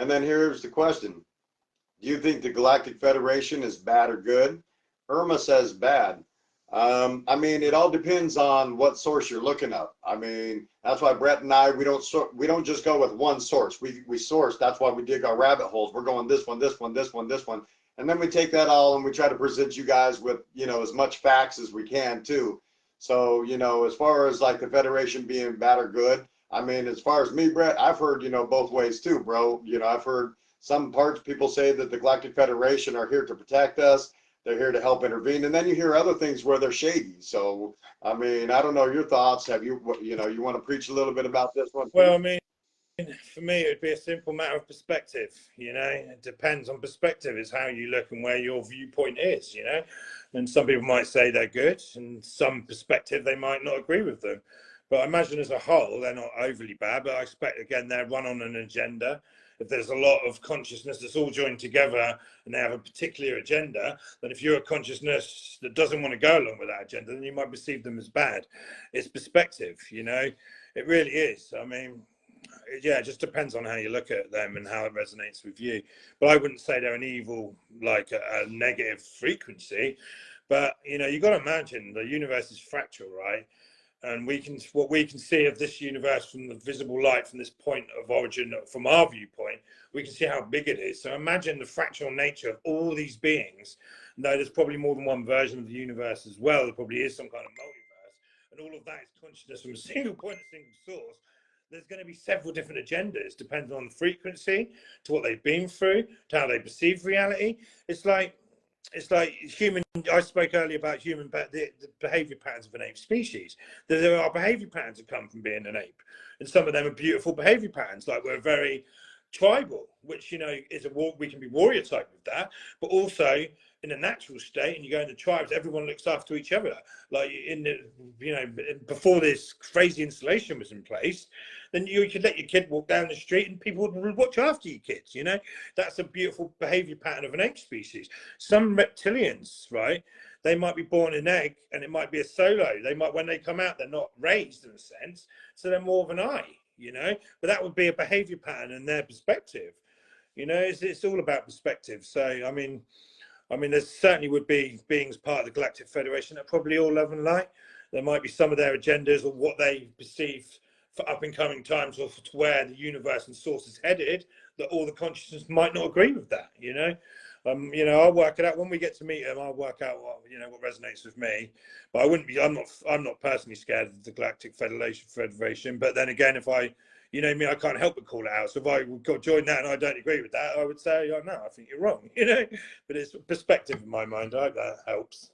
And then here's the question. Do you think the Galactic Federation is bad or good? Irma says bad. I mean, it all depends on what source you're looking up. I mean, that's why Brett and I, we don't just go with one source. We source. That's why we dig our rabbit holes. We're going this one, this one, this one, this one, and then we take that all and we try to present you guys with, you know, as much facts as we can too. So, you know, as far as like the Federation being bad or good, I mean, as far as me, Brett, I've heard, you know, both ways too, bro. You know, I've heard some parts people say that the Galactic Federation are here to protect us. They're here to help intervene. And then you hear other things where they're shady. So, I mean, I don't know your thoughts. Have you, you know, you want to preach a little bit about this one? Well, I mean, for me, it would be a simple matter of perspective. You know, it depends on perspective, is how you look and where your viewpoint is, you know. And some people might say they're good, and some perspective, they might not agree with them. But I imagine as a whole, they're not overly bad. But I expect, again, they're run on an agenda. If there's a lot of consciousness that's all joined together and they have a particular agenda, then if you're a consciousness that doesn't want to go along with that agenda, then you might perceive them as bad. It's perspective, you know. It really is. I mean, yeah, it just depends on how you look at them and how it resonates with you. But I wouldn't say they're an evil, like a negative frequency. But, you know, you've got to imagine the universe is fractal, right? And what we can see of this universe from the visible light, from this point of origin, from our viewpoint, we can see how big it is. So imagine the fractal nature of all these beings. No, there's probably more than one version of the universe as well. There probably is some kind of multiverse. And all of that is consciousness from a single point, a single source. There's going to be several different agendas, depending on the frequency, to what they've been through, to how they perceive reality. It's like human. I spoke earlier about the behavior patterns of an ape species. There are behavior patterns that come from being an ape, and some of them are beautiful behavior patterns. Like we're very tribal, which, you know, is we can be warrior type with that, but also in a natural state. And you go into tribes, everyone looks after each other. Like in the, you know, before this crazy installation was in place, then you could let your kid walk down the street and people would watch after your kids. You know, that's a beautiful behavior pattern of an ape species. Some reptilians, right, they might be born an egg and it might be a solo. They might, when they come out, they're not raised in a sense, so they're more of an eye, you know. But that would be a behavior pattern in their perspective. You know, it's all about perspective. So I mean, there certainly would be beings part of the Galactic Federation that probably all love and light. There might be some of their agendas or what they perceive for up and coming times, or to where the universe and source is headed, that all the consciousness might not agree with that. You know, I'll work it out when we get to meet them. I'll work out what resonates with me. But I wouldn't be. I'm not personally scared of the Galactic Federation. But then again, if I, you know me, I can't help but call it out. So if I got joined that and I don't agree with that, I would say, oh, no, I think you're wrong. You know, but it's perspective in my mind. I hope that helps.